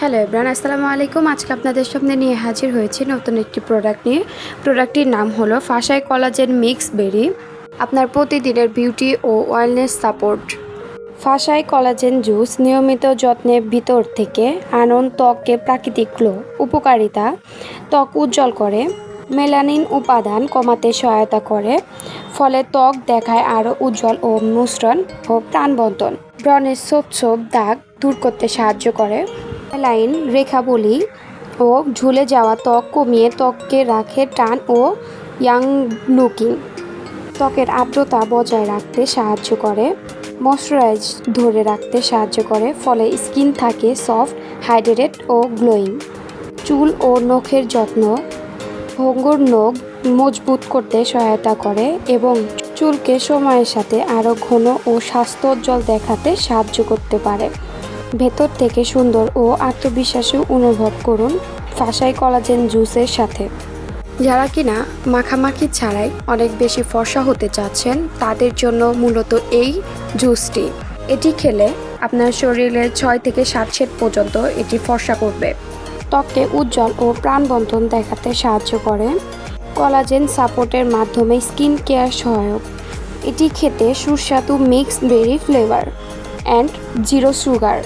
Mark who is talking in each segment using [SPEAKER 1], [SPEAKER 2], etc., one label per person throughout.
[SPEAKER 1] Hello everyone, আসসালামু আলাইকুম। আজকে আপনাদের সামনে নিয়ে হাজির হয়েছি নতুন একটি প্রোডাক্ট নিয়ে। প্রোডাক্টটির নাম হলো ফাসাই কোলাজেন মিক্স বেরি, আপনার প্রতিদিনের বিউটি ও ওয়েলনেস সাপোর্ট। ফাসাই কোলাজেন জুস নিয়মিত যত্নের ভিতর থেকে আনন্দ ত্বককে প্রাকৃতিক গ্লো। উপকারিতা: ত্বক উজ্জ্বল করে, মেলানিন উপাদান কমাতে সহায়তা করে, ফলে ত্বক দেখায় আরও উজ্জ্বল ও মসৃণ ও প্রাণবন্তন। ব্রণের ছোপ ছোপ দাগ দূর করতে সাহায্য করে, লাইন রেখাবলি ও ঝুলে যাওয়া ত্বক কমিয়ে ত্বককে রাখে টান ও ইয়াং লুকিং। ত্বকের আর্দ্রতা বজায় রাখতে সাহায্য করে, ময়শ্চারাইজ ধরে রাখতে সাহায্য করে, ফলে স্কিন থাকে সফট, হাইড্রেটেড ও গ্লোয়িং। চুল ও নখের যত্ন: ভঙ্গুর নখ মজবুত করতে সহায়তা করে এবং চুলকে সময়ের সাথে আরও ঘন ও স্বাস্থ্যোজ্জ্বল দেখাতে সাহায্য করতে পারে। ভেতর থেকে সুন্দর ও আত্মবিশ্বাসী অনুভব করুন ফাসাই কোলাজেন জুসের সাথে। যারা কিনা মাখামাখি ছাড়াই অনেক বেশি ফর্সা হতে চাচ্ছেন, তাদের জন্য মূলত এই জুসটি। এটি খেলে আপনার শরীরের 6 থেকে 7 শেড পর্যন্ত এটি ফর্সা করবে। ত্বককে উজ্জ্বল ও প্রাণবন্তন দেখাতে সাহায্য করে। কোলাজেন সাপোর্টের মাধ্যমে স্কিন কেয়ার সহায়ক। এটি খেতে সুস্বাদু mix berry flavour and zero sugar.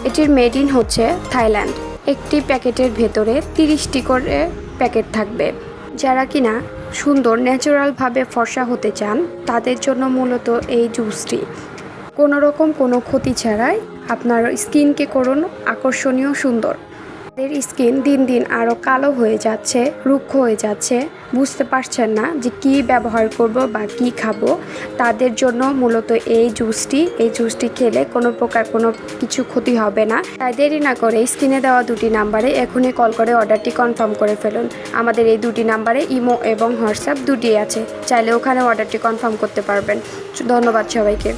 [SPEAKER 1] এটির মেড ইন হচ্ছে থাইল্যান্ড। একটি প্যাকেটের ভেতরে 30টি করে প্যাকেট থাকবে। যারা কিনা সুন্দর ন্যাচারালভাবে ফর্সা হতে চান, তাদের জন্য মূলত এই জুসটি। কোনো রকম কোনো ক্ষতি ছাড়াই আপনার স্কিনকে করুন আকর্ষণীয় সুন্দর। তাদের স্কিন দিন দিন আরও কালো হয়ে যাচ্ছে, রুক্ষ হয়ে যাচ্ছে, বুঝতে পারছেন না যে কী ব্যবহার করব বা কী খাবো, তাদের জন্য মূলত এই জুসটি খেলে কোনো প্রকার কোনো কিছু ক্ষতি হবে না। তাই দেরি না করে স্ক্রিনে দেওয়া 2টি নাম্বারে এখনই কল করে অর্ডারটি কনফার্ম করে ফেলুন। আমাদের এই 2টি নাম্বারে ইমো এবং হোয়াটসঅ্যাপ দুটিই আছে, চাইলে ওখানে অর্ডারটি কনফার্ম করতে পারবেন। ধন্যবাদ সবাইকে।